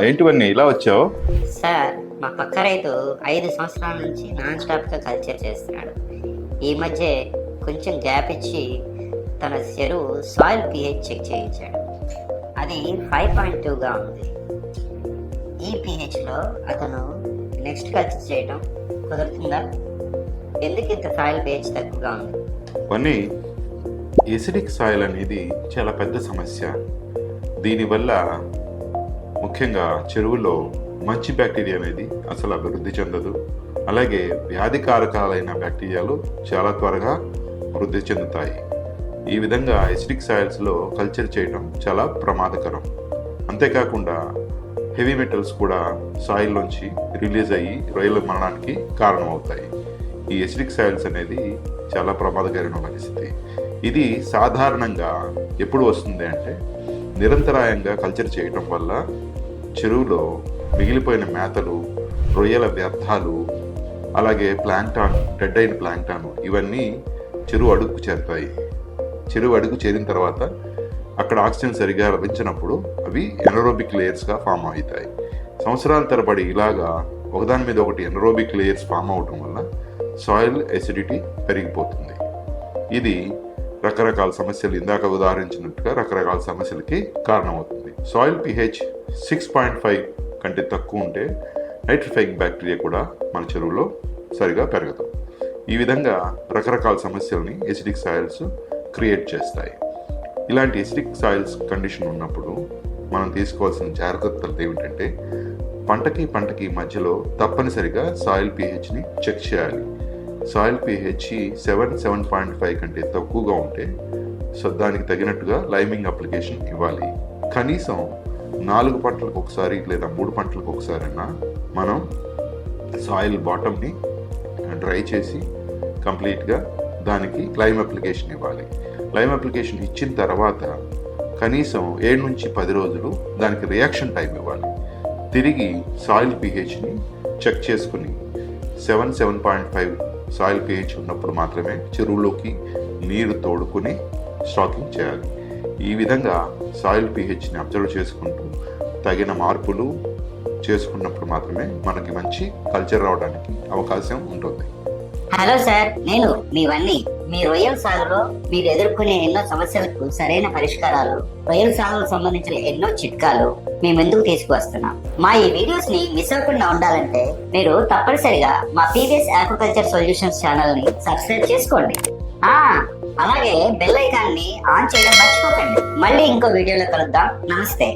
ఏంటివన్నీ ఇలా వచ్చావు? సార్, మా పక్క రైతు 5 సంవత్సరాల నుంచి నాన్ స్టాప్గా కల్చర్ చేస్తున్నాడు. ఈ మధ్య కొంచెం గ్యాప్ ఇచ్చి తన చెరువు సాయిల్ pH చెక్ చేయించాడు. అది 5.2గా ఉంది. ఈ pHలో అతను నెక్స్ట్ కల్చర్ చేయడం కుదురుతుందా? ఎందుకు ఇంత సాయిల్ pH తక్కువగా ఉంది? కొన్ని ఎసిడిక్ సాయిల్ అనేది చాలా పెద్ద సమస్య. దీనివల్ల ముఖ్యంగా చెరువులో మంచి బ్యాక్టీరియా అనేది అసలు అభివృద్ధి చెందదు. అలాగే వ్యాధికారకాలైన బ్యాక్టీరియాలు చాలా త్వరగా వృద్ధి చెందుతాయి. ఈ విధంగా ఎసిడిక్ సాయిల్స్లో కల్చర్ చేయడం చాలా ప్రమాదకరం. అంతేకాకుండా హెవీ మెటల్స్ కూడా సాయిల్ నుంచి రిలీజ్ అయ్యి రొయ్యల మరణానికి కారణమవుతాయి. ఈ ఎసిడిక్ సాయిల్స్ అనేది చాలా ప్రమాదకరమైన పరిస్థితి. ఇది సాధారణంగా ఎప్పుడు వస్తుంది అంటే నిరంతరాయంగా కల్చర్ చేయటం వల్ల చెరువులో మిగిలిపోయిన మేతలు, రొయ్యల వ్యర్థాలు, అలాగే ప్లాంక్టాన్, డెడ్ అయిన ప్లాంక్టాన్ ఇవన్నీ చెరువు అడుగుకు చేరుతాయి. చెరువు అడుగు చేరిన తర్వాత అక్కడ ఆక్సిజన్ సరిగా లభించినప్పుడు అవి ఎనరోబిక్ లేయర్స్గా ఫామ్ అవుతాయి. సంవత్సరాల తరబడి ఇలాగా ఒకదాని మీద ఒకటి ఎనరోబిక్ లేయర్స్ ఫామ్ అవటం వల్ల సాయిల్ ఎసిడిటీ పెరిగిపోతుంది. ఇది రకరకాల సమస్యలు, ఇందాక ఉదాహరించినట్టుగా రకరకాల సమస్యలకి కారణమవుతుంది. సాయిల్ pH 6.5 కంటే తక్కువ ఉంటే నైట్రిఫైయింగ్ బ్యాక్టీరియా కూడా మన చెరువులో సరిగా పెరగదు. ఈ విధంగా రకరకాల సమస్యల్ని ఎసిడిక్ సాయిల్స్ క్రియేట్ చేస్తాయి. ఇలాంటి ఎసిడిక్ సాయిల్స్ కండిషన్ ఉన్నప్పుడు మనం తీసుకోవాల్సిన జాగ్రత్తలు ఏమిటంటే పంటకి మధ్యలో తప్పనిసరిగా సాయిల్ pHని చెక్ చేయాలి. సాయిల్ pH 7.5 కంటే తక్కువగా ఉంటే దానికి తగినట్టుగా లైమింగ్ అప్లికేషన్ ఇవ్వాలి. కనీసం 4 పంటలకు ఒకసారి లేదా 3 పంటలకు ఒకసారైనా మనం సాయిల్ బాటమ్ని డ్రై చేసి కంప్లీట్గా దానికి లైమ్ అప్లికేషన్ ఇవ్వాలి. లైమ్ అప్లికేషన్ ఇచ్చిన తర్వాత కనీసం 7 నుంచి 10 రోజులు దానికి రియాక్షన్ టైం ఇవ్వాలి. తిరిగి సాయిల్ pHని చెక్ చేసుకుని 7.5 సాయిల్ pH ఉన్నప్పుడు మాత్రమే చెరువులోకి నీరు తోడుకుని స్టాకింగ్ చేయాలి. ఈ విధంగా సాయిల్ pHని అబ్జర్వ్ చేసుకుంటూ తగిన మార్పులు చేసుకున్నప్పుడు మాత్రమే మనకి మంచి కల్చర్ రావడానికి అవకాశం ఉంటుంది. హలో సార్, నేను మీవన్నీ మీ రొయ్యల సాగులో మీరు ఎదుర్కొనే ఎన్నో సమస్యలకు సరైన పరిష్కారాలు, రొయ్యల సాగుకు సంబంధించిన ఎన్నో చిట్కాలు మీ ముందుకు తీసుకువస్తున్నాం. మా ఈ వీడియోస్ ని మిస్ అవ్వకుండా ఉండాలంటే మీరు తప్పనిసరిగా మా పీవీఎస్ ఆక్వాకల్చర్ సొల్యూషన్స్ ఛానల్ ని సబ్స్క్రైబ్ చేసుకోండి. అలాగే బెల్ ఐకాన్ ని ఆన్ చేయడం మర్చిపోకండి. మళ్ళీ ఇంకో వీడియోలో కలుద్దాం. నమస్తే.